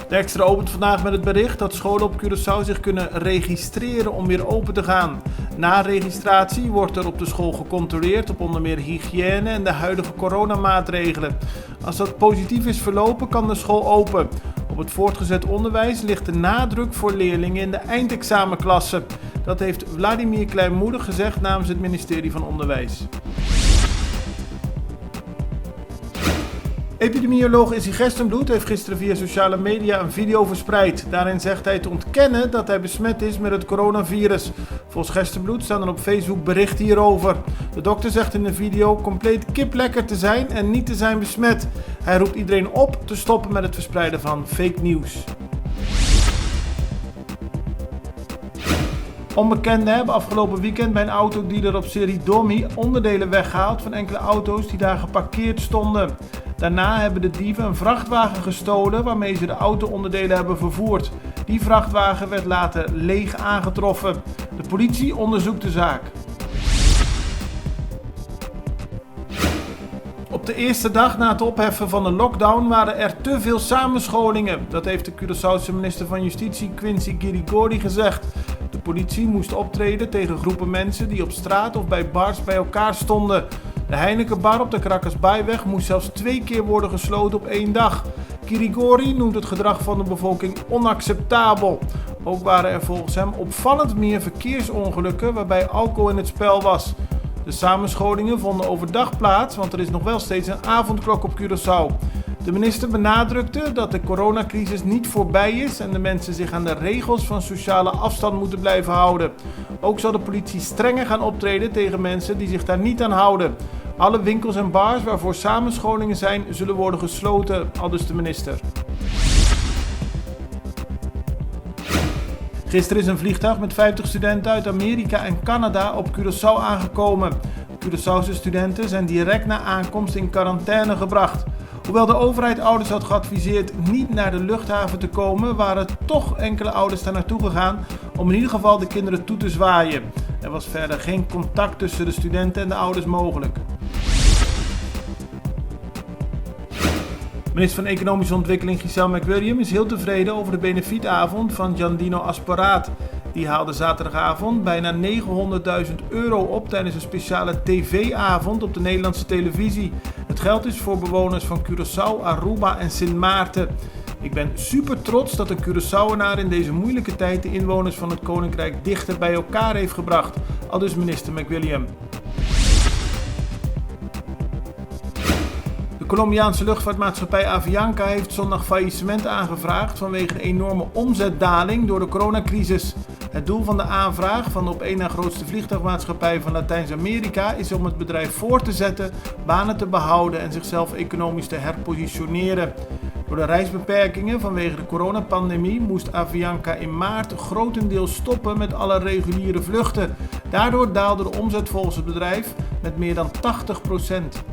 De Extra opent vandaag met het bericht dat scholen op Curaçao zich kunnen registreren om weer open te gaan. Na registratie wordt er op de school gecontroleerd op onder meer hygiëne en de huidige coronamaatregelen. Als dat positief is verlopen, kan de school open. Op het voortgezet onderwijs ligt de nadruk voor leerlingen in de eindexamenklasse. Dat heeft Vladimir Klein-Moedig gezegd namens het ministerie van Onderwijs. Epidemioloog Izzy Gestenbloed heeft gisteren via sociale media een video verspreid. Daarin zegt hij te ontkennen dat hij besmet is met het coronavirus. Volgens Gestenbloed staan er op Facebook berichten hierover. De dokter zegt in de video compleet kiplekker te zijn en niet te zijn besmet. Hij roept iedereen op te stoppen met het verspreiden van fake nieuws. Onbekenden hebben afgelopen weekend bij een autodealer op Seridomi onderdelen weggehaald van enkele auto's die daar geparkeerd stonden. Daarna hebben de dieven een vrachtwagen gestolen waarmee ze de auto-onderdelen hebben vervoerd. Die vrachtwagen werd later leeg aangetroffen. De politie onderzoekt de zaak. Op de eerste dag na het opheffen van de lockdown waren er te veel samenscholingen. Dat heeft de Curaçaose minister van Justitie Quincy Girigori gezegd. De politie moest optreden tegen groepen mensen die op straat of bij bars bij elkaar stonden. De Heinekenbar op de Krakkersbaiweg moest zelfs 2 keer worden gesloten op 1 dag. Girigori noemt het gedrag van de bevolking onacceptabel. Ook waren er volgens hem opvallend meer verkeersongelukken waarbij alcohol in het spel was. De samenscholingen vonden overdag plaats, want er is nog wel steeds een avondklok op Curaçao. De minister benadrukte dat de coronacrisis niet voorbij is en de mensen zich aan de regels van sociale afstand moeten blijven houden. Ook zal de politie strenger gaan optreden tegen mensen die zich daar niet aan houden. Alle winkels en bars waarvoor samenscholingen zijn, zullen worden gesloten, aldus de minister. Gisteren is een vliegtuig met 50 studenten uit Amerika en Canada op Curaçao aangekomen. Curaçaose studenten zijn direct na aankomst in quarantaine gebracht. Hoewel de overheid ouders had geadviseerd niet naar de luchthaven te komen, waren toch enkele ouders daar naartoe gegaan om in ieder geval de kinderen toe te zwaaien. Er was verder geen contact tussen de studenten en de ouders mogelijk. Minister van Economische Ontwikkeling Giselle McWilliam is heel tevreden over de benefietavond van Giandino Asparaat. Die haalde zaterdagavond bijna €900.000 op tijdens een speciale tv-avond op de Nederlandse televisie. Het geld is voor bewoners van Curaçao, Aruba en Sint Maarten. Ik ben super trots dat een Curaçaoenaar in deze moeilijke tijd de inwoners van het Koninkrijk dichter bij elkaar heeft gebracht, aldus minister McWilliam. De Colombiaanse luchtvaartmaatschappij Avianca heeft zondag faillissement aangevraagd vanwege enorme omzetdaling door de coronacrisis. Het doel van de aanvraag van de op één na grootste vliegtuigmaatschappij van Latijns-Amerika is om het bedrijf voor te zetten, banen te behouden en zichzelf economisch te herpositioneren. Door de reisbeperkingen vanwege de coronapandemie moest Avianca in maart grotendeels stoppen met alle reguliere vluchten. Daardoor daalde de omzet volgens het bedrijf met meer dan 80%.